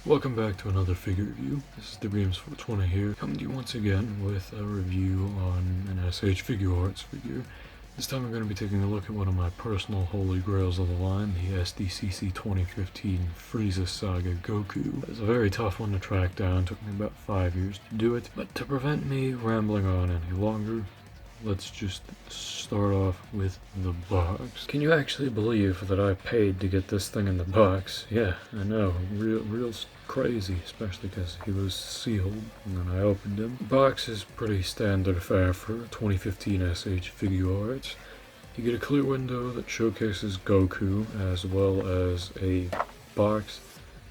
Welcome back to another figure review. This is the Dreams420 here, coming to you once again with a review on an S.H.Figuarts figure. This time we're going to be taking a look at one of my personal holy grails of the line, the SDCC 2015 Freeza Saga Goku. It's a very tough one to track down, took me about 5 years to do it, but to prevent me rambling on any longer, let's just start off with the box. Can you actually believe that I paid to get this thing in the box? Yeah, I know, real crazy, especially because he was sealed and then I opened him. The box is pretty standard fare for 2015 S.H.Figuarts. You get a clear window that showcases Goku, as well as a box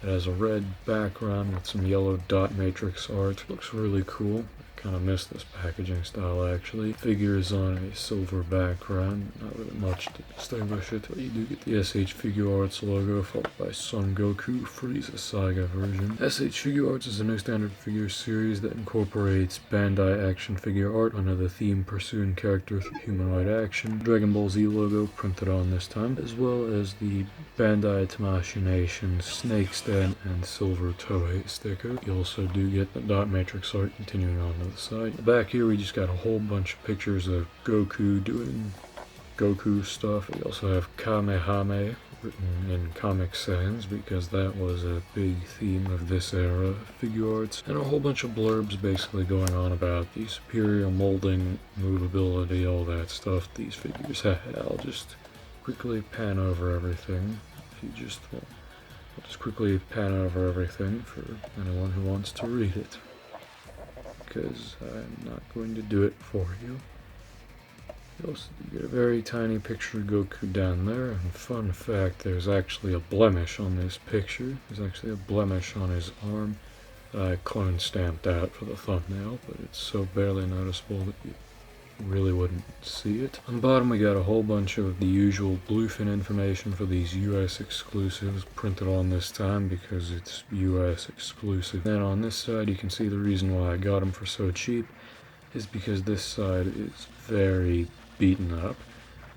that has a red background with some yellow dot matrix art. Looks really cool. Kind of miss this packaging style actually. Figure is on a silver background, not really much to distinguish it, but you do get the S.H.Figuarts logo followed by Son Goku Freeza Saga version. S.H.Figuarts is a new standard figure series that incorporates Bandai action figure art under the theme pursuing character through humanoid action. Dragon Ball Z logo printed on this time, as well as the Bandai Tamashii Nation snake stand and silver Toei sticker. You also do get the dot matrix art continuing on the side. The back here we just got a whole bunch of pictures of Goku doing Goku stuff. We also have Kamehame written in Comic Sans because that was a big theme of this era of Figuarts, and a whole bunch of blurbs basically going on about the superior molding, movability, all that stuff these figures had. I'll just quickly pan over everything. I'll just quickly pan over everything for anyone who wants to read it, because I'm not going to do it for you. You also get a very tiny picture of Goku down there, and fun fact, there's actually a blemish on this picture. There's actually a blemish on his arm that I clone stamped out for the thumbnail, but it's so barely noticeable that you really wouldn't see it. On the bottom we got a whole bunch of the usual bluefin information for these US exclusives printed on this time because it's US exclusive. Then on this side you can see the reason why I got them for so cheap is because this side is very beaten up.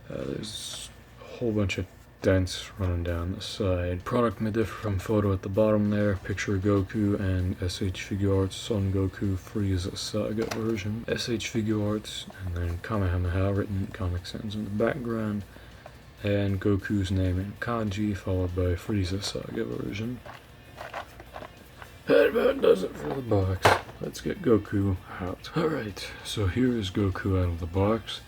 There's a whole bunch of dents running down the side. Product may differ from photo at the bottom there. Picture of Goku and S.H.Figuarts Son Goku Freeza Saga version. S.H.Figuarts and then Kamehameha written in Comic Sans in the background. And Goku's name in kanji followed by Freeza Saga version. That about does it for the box. Let's get Goku out. Alright, so here is Goku out of the box.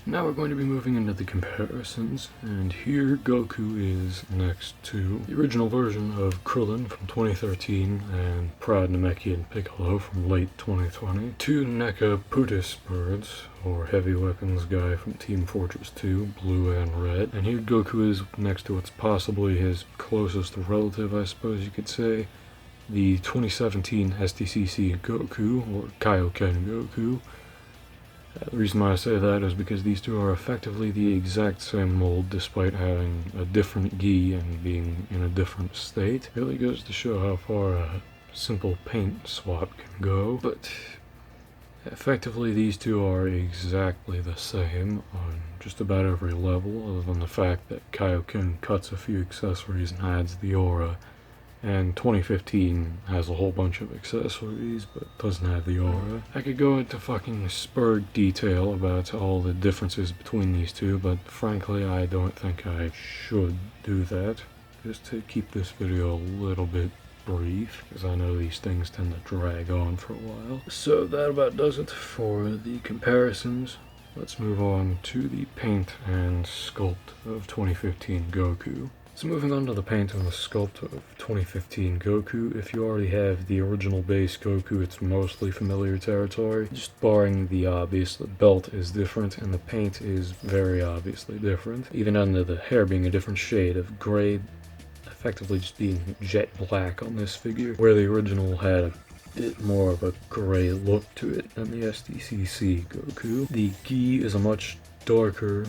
Now we're going to be moving into the comparisons, and here Goku is next to the original version of Krillin from 2013 and Proud Namekian Piccolo from late 2020, two NECA Putis birds, or heavy weapons guy from Team Fortress 2, blue and red, and here Goku is next to what's possibly his closest relative, I suppose you could say, the 2017 SDCC Goku, or Kaioken Goku. The reason why I say that is because these two are effectively the exact same mold despite having a different gi and being in a different state. It really goes to show how far a simple paint swap can go, but effectively these two are exactly the same on just about every level, other than the fact that Kaioken cuts a few accessories and adds the aura, and 2015 has a whole bunch of accessories, but doesn't have the aura. I could go into fucking spurred detail about all the differences between these two, but frankly I don't think I should do that, just to keep this video a little bit brief, because I know these things tend to drag on for a while. So that about does it for the comparisons. Let's move on to the paint and sculpt of 2015 Goku. So moving on to the paint and the sculpt of 2015 Goku, if you already have the original base Goku, it's mostly familiar territory. Just barring the obvious, the belt is different and the paint is very obviously different. Even under the hair being a different shade of gray, effectively just being jet black on this figure, where the original had a bit more of a gray look to it than the SDCC Goku. The gi is a much darker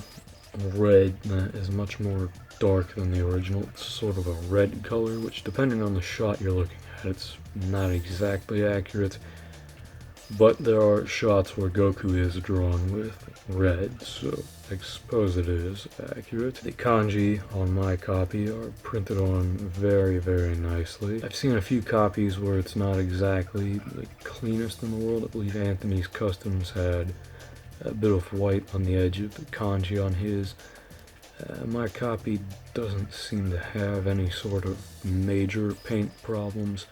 red, that is much more dark than the original. It's sort of a red color, which depending on the shot you're looking at, it's not exactly accurate. But there are shots where Goku is drawn with red, so I suppose it is accurate. The kanji on my copy are printed on very, very nicely. I've seen a few copies where it's not exactly the cleanest in the world. I believe Anthony's Customs had a bit of white on the edge of the kanji on his. My copy doesn't seem to have any sort of major paint problems.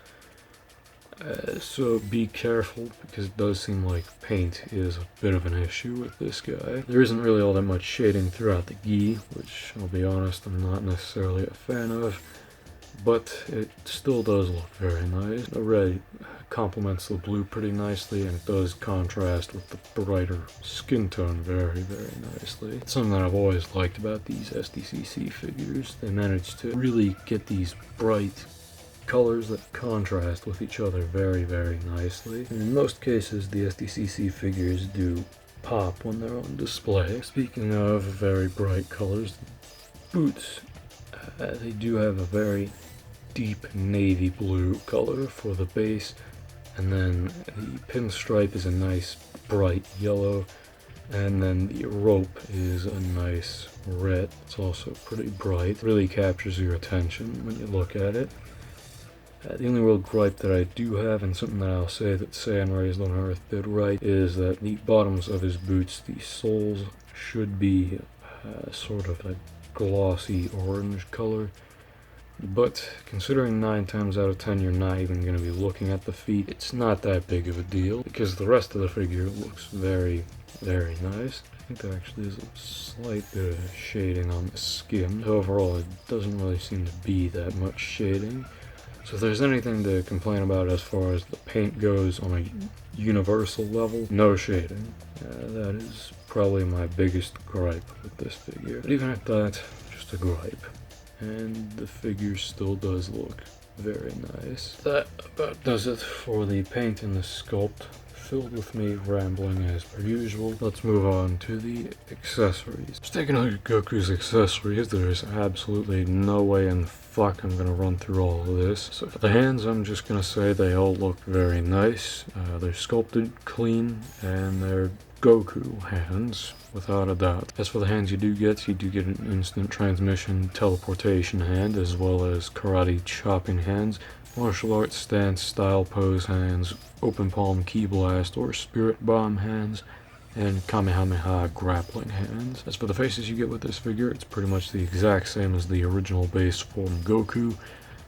So be careful, because it does seem like paint is a bit of an issue with this guy. There isn't really all that much shading throughout the gi, which I'll be honest, I'm not necessarily a fan of, but it still does look very nice. The red complements the blue pretty nicely, and it does contrast with the brighter skin tone very, very nicely. It's something that I've always liked about these SDCC figures. They manage to really get these bright colors that contrast with each other very, very nicely. And in most cases, the SDCC figures do pop when they're on display. Speaking of very bright colors, boots, they do have a very deep navy blue color for the base, and then the pinstripe is a nice bright yellow, and then the rope is a nice red. It's also pretty bright. It really captures your attention when you look at it. The only real gripe that I do have, and something that I'll say that Saiyan Raised on Earth did right, is that the bottoms of his boots, the soles, should be sort of a glossy orange color. But considering 9 times out of 10 you're not even going to be looking at the feet, it's not that big of a deal, because the rest of the figure looks very, very nice. I think there actually is a slight bit of shading on the skin. Overall, it doesn't really seem to be that much shading. So if there's anything to complain about as far as the paint goes on a universal level, no shading. That is probably my biggest gripe with this figure. But even at that, just a gripe. And the figure still does look very nice. That about does it for the paint and the sculpt. Filled with me rambling as per usual. Let's move on to the accessories. Just taking a look at Goku's accessories, there's absolutely no way in fuck I'm gonna run through all of this. So for the hands, I'm just gonna say they all look very nice. They're sculpted, clean, and they're Goku hands, without a doubt. As for the hands you do get an instant transmission teleportation hand, as well as karate chopping hands, martial arts stance style pose hands, open palm ki blast or spirit bomb hands, and kamehameha grappling hands. As for the faces you get with this figure, it's pretty much the exact same as the original base form Goku.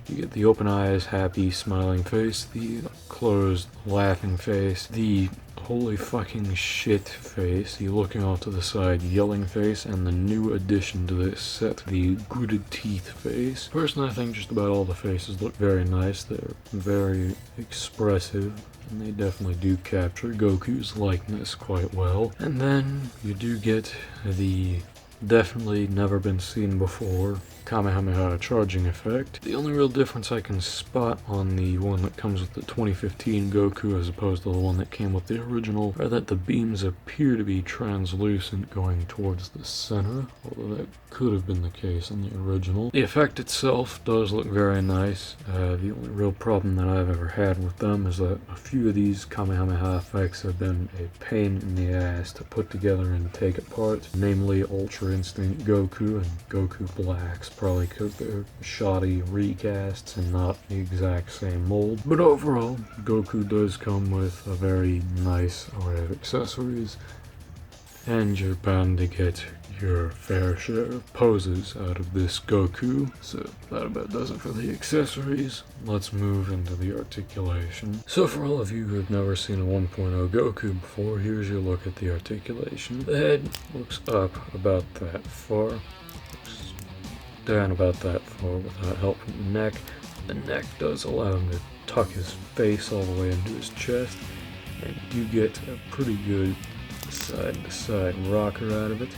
You get the open eyes, happy, smiling face, the closed, laughing face, the holy fucking shit face, the looking off to the side, yelling face, and the new addition to this set, the gritted teeth face. Personally, I think just about all the faces look very nice. They're very expressive, and they definitely do capture Goku's likeness quite well. And then you do get the definitely never been seen before Kamehameha charging effect. The only real difference I can spot on the one that comes with the 2015 Goku as opposed to the one that came with the original are that the beams appear to be translucent going towards the center, although that could have been the case in the original. The effect itself does look very nice. The only real problem that I've ever had with them is that a few of these Kamehameha effects have been a pain in the ass to put together and take apart, namely Ultra Instinct Goku and Goku Blacks, probably because they're shoddy recasts and not the exact same mold. But overall, Goku does come with a very nice array of accessories, and you're bound to get your fair share of poses out of this Goku. So that about does it for the accessories. Let's move into the articulation. So for all of you who have never seen a 1.0 Goku before, here's your look at the articulation. The head looks up about that far, looks down about that far without help from the neck. The neck does allow him to tuck his face all the way into his chest, and you get a pretty good side-to-side rocker out of it.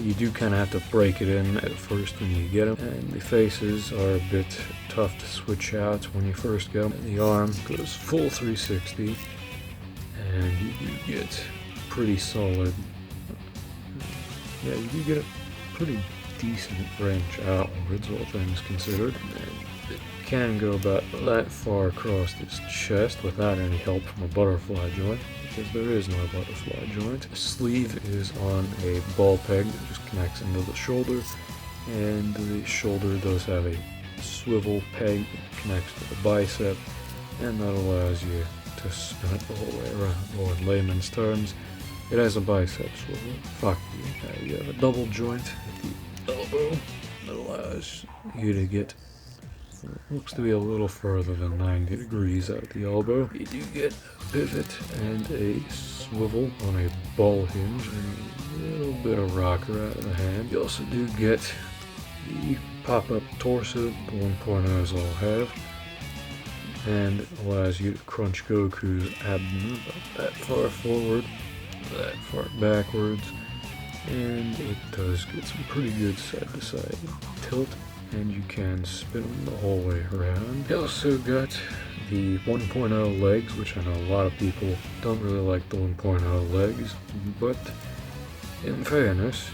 You do kind of have to break it in at first when you get them, and the faces are a bit tough to switch out when you first get them. The arm goes full 360, and you do get pretty solid, you do get a pretty decent range outwards, all things considered. And it can go about that far across his chest without any help from a butterfly joint, because there is no butterfly joint. The sleeve is on a ball peg that just connects into the shoulder, and the shoulder does have a swivel peg that connects to the bicep, and that allows you to spin it the whole way around. Or in layman's terms, it has a bicep swivel. Fuck you. You have a double joint at the elbow that allows you to get, looks to be a little further than 90 degrees out the elbow. You do get a pivot and a swivel on a ball hinge and a little bit of rocker out of the hand. You also do get the pop-up torso, the 1.0s all have, and it allows you to crunch Goku's abdomen about that far forward, that far backwards, and it does get some pretty good side-to-side tilt, and you can spin them the whole way around. You also got the 1.0 legs, which I know a lot of people don't really like the 1.0 legs, but in fairness,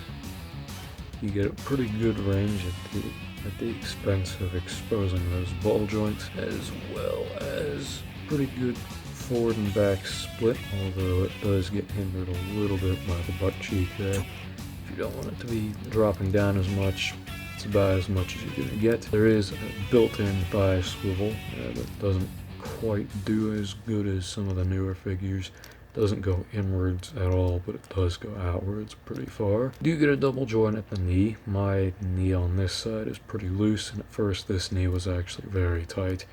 you get a pretty good range at the expense of exposing those ball joints, as well as pretty good forward and back split, although it does get hindered a little bit by the butt cheek there. If you don't want it to be dropping down as much, it's about as much as you're going to get. There is a built-in thigh swivel that doesn't quite do as good as some of the newer figures. Doesn't go inwards at all, but it does go outwards pretty far. You do get a double joint at the knee. My knee on this side is pretty loose, and at first this knee was actually very tight.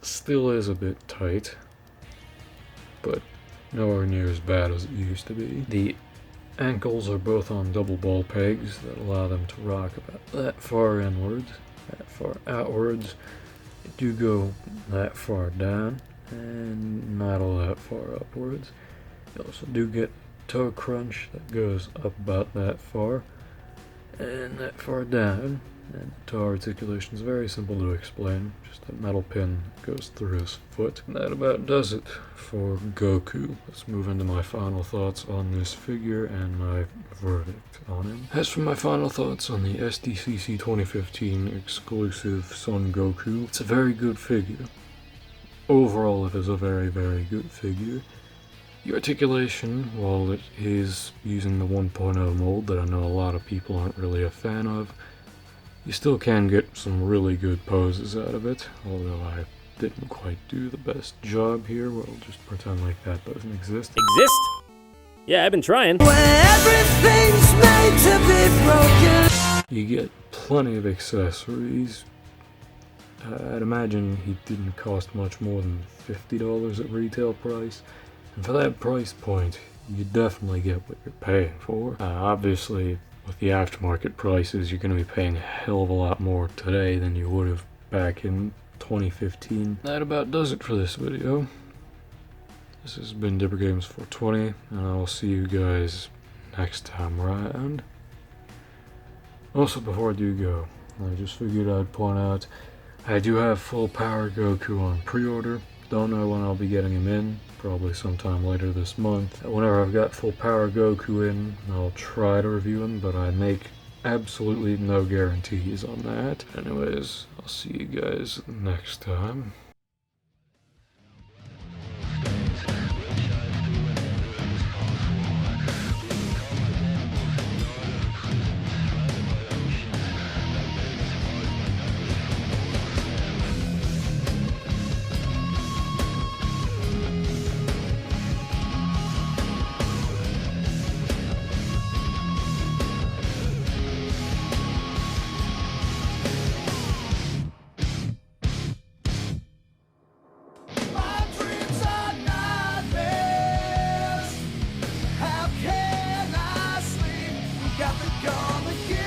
Still is a bit tight, but nowhere near as bad as it used to be. The ankles are both on double ball pegs that allow them to rock about that far inwards, that far outwards. They do go that far down, and not all that far upwards. You also do get toe crunch that goes up about that far and that far down, and toe articulation is very simple to explain, just a metal pin that goes through his foot. And that about does it for Goku. Let's move into my final thoughts on this figure and my verdict on him. As for my final thoughts on the SDCC 2015 exclusive Son Goku, it's a very good figure. Overall, it is a very, very good figure. The articulation, while it is using the 1.0 mold that I know a lot of people aren't really a fan of, you still can get some really good poses out of it, although I didn't quite do the best job here. We'll just pretend like that doesn't exist. Exist? Yeah, I've been trying. When everything's made to be broken. You get plenty of accessories. I'd imagine he didn't cost much more than $50 at retail price, and for that price point, you definitely get what you're paying for. Obviously, with the aftermarket prices, you're going to be paying a hell of a lot more today than you would have back in 2015. That about does it for this video. This has been Dipper Games 420, and I will see you guys next time around. Also, before I do go, I just figured I'd point out I do have full power Goku on pre-order. Don't know when I'll be getting him in, probably sometime later this month. Whenever I've got full power Goku in, I'll try to review him, but I make absolutely no guarantees on that. Anyways, I'll see you guys next time. Got the gun again.